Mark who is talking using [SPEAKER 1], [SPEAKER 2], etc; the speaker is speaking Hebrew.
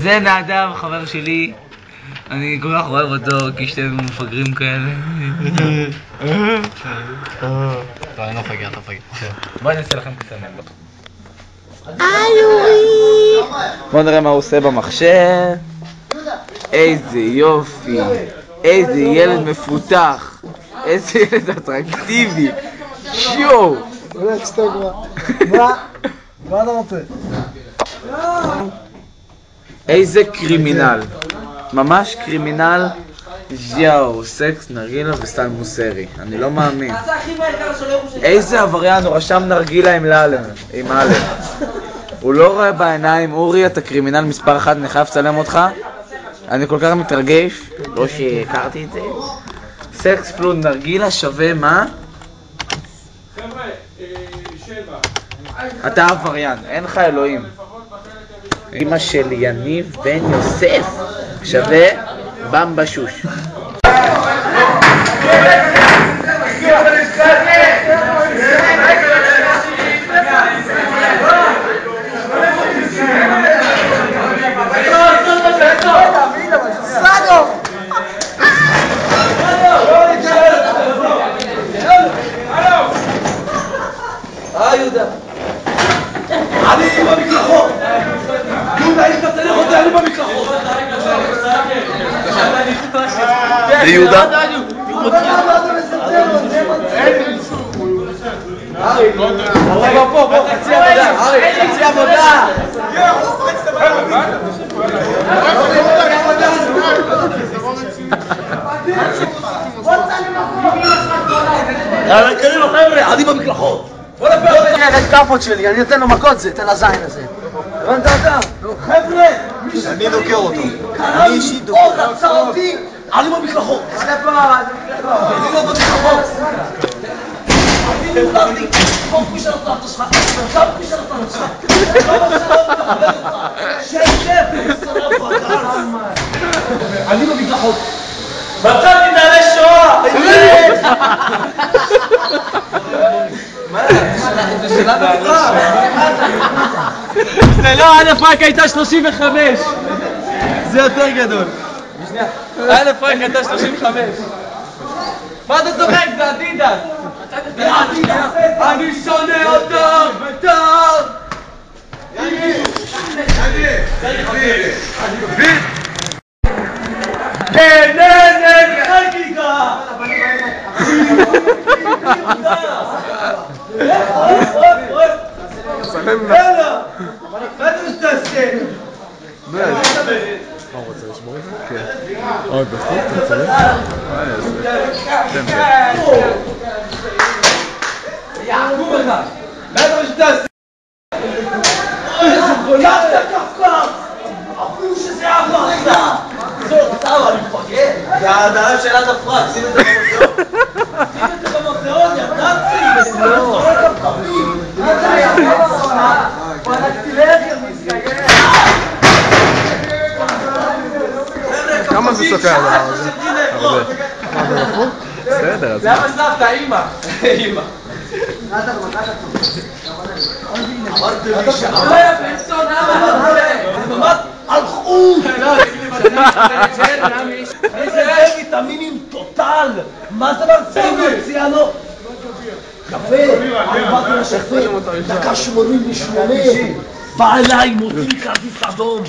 [SPEAKER 1] זה נדב, חבר שלי. אני כל כך אוהב אותו, כי שתינו מפגרים כאלה.
[SPEAKER 2] לא, אני לא מפגר, אתה מפגר.
[SPEAKER 1] בואי נעשה לכם קסמים.
[SPEAKER 3] יורי!
[SPEAKER 1] בואו נראה מה הוא עושה במחשב. איזה יופי, איזה ילד מפותח, איזה ילד אטרקטיבי. שיו!
[SPEAKER 3] מה אתה רוצה?
[SPEAKER 1] איזה קרימינל, ממש קרימינל. יאו, סקס, נרגילה וסטייל מוסרי, אני לא מאמין. איזה עבריין, הוא רשם נרגילה עם א'. הוא לא רואה בעיניים. אורי, אתה קרימינל מספר 1, אני חייב לצלם אותך. אני כל כך מתרגש, לא שהכרתי את זה. סקס פלוס נרגילה שווה מה?
[SPEAKER 4] חבר'ה, 7.
[SPEAKER 1] אתה עבריין, אין לך אלוהים. אמא של יניב בן יוסף שווה במבה שוש.
[SPEAKER 3] יהודה, אני במקלחות. יהודה, אם אתה תלך אותי, אני במקלחות.
[SPEAKER 2] זה יהודה?
[SPEAKER 3] ארי, פה, חצי עבודה. ארי, חצי עבודה. יאללה, קרינו חבר'ה, אני במקלחות. בוא נפר את הכאפות שלי, אני נותן לו מכות, זה, תן לזין הזה. הבנת אותה? חבר'ה,
[SPEAKER 2] אני דוקר אותו.
[SPEAKER 3] אני אישית דוקר אותו. או רצה אותי, אני במקלחות. אני לא במקלחות. אני מוכרתי, חוק מי שלא תלת שלך, גם מי שלא תלת שלך. אני במקלחות. מצאתי נעלי שואה!
[SPEAKER 1] זה לא, א' רק הייתה 35.
[SPEAKER 3] זה יותר גדול.
[SPEAKER 1] א' רק הייתה 35. מה אתה צוחק? זה אדידס. אני שונא אותך בתר.
[SPEAKER 3] גננת חגיגה! יאללה! מה אתה שתעשה?
[SPEAKER 2] מה הוא רוצה לשמור את זה? כן. אוי, בחוק אתה צריך? מה יעשה?
[SPEAKER 3] יעקוב אחד! מה אתה שתעשה? איזה גולת כפכף! אפילו שזה עבר לך! זהו, סבא, אני מפגר! זה ההדעה של עד הפרק, שים את זה במוזיאון! שים את זה במוזיאון, ידעתי! זה לא זורק הפרקים! מה זה היה? פרקתי לחם, מסתגר!
[SPEAKER 2] כמה זה סוקר הדבר הזה? הרבה. מה זה נכון? בסדר, אז...
[SPEAKER 3] זה היה בסבתא, אמא! אמא! אמרתי לי שאמר פרסון, אמרת הלכו! איזה ויטמינים טוטל! מה זה מרצים להציע לו? קפה! אני באתי לשפט, דקה 88 בא אליי, מוציא כרטיס אדום